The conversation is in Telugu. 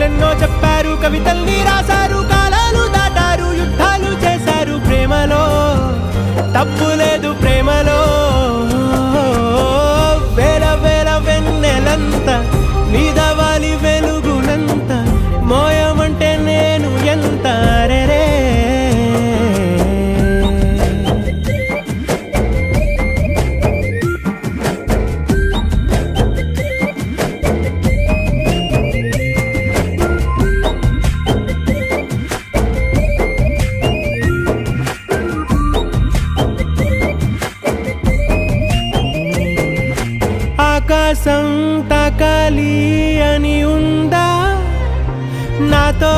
కథలెన్నో చెప్పారు, కవితల్ని రాశారు, కాలాలు దాటారు, యుద్ధాలు చేశారు. ప్రేమలో తప్పు లేదు, ప్రేమలో వేల వేల వెన్నెలంత నీదవాలి వెలుగునంత, మోయమంటే నేను ఎంత రే. ఆకాశం తాకాలి అని ఉందా నాతో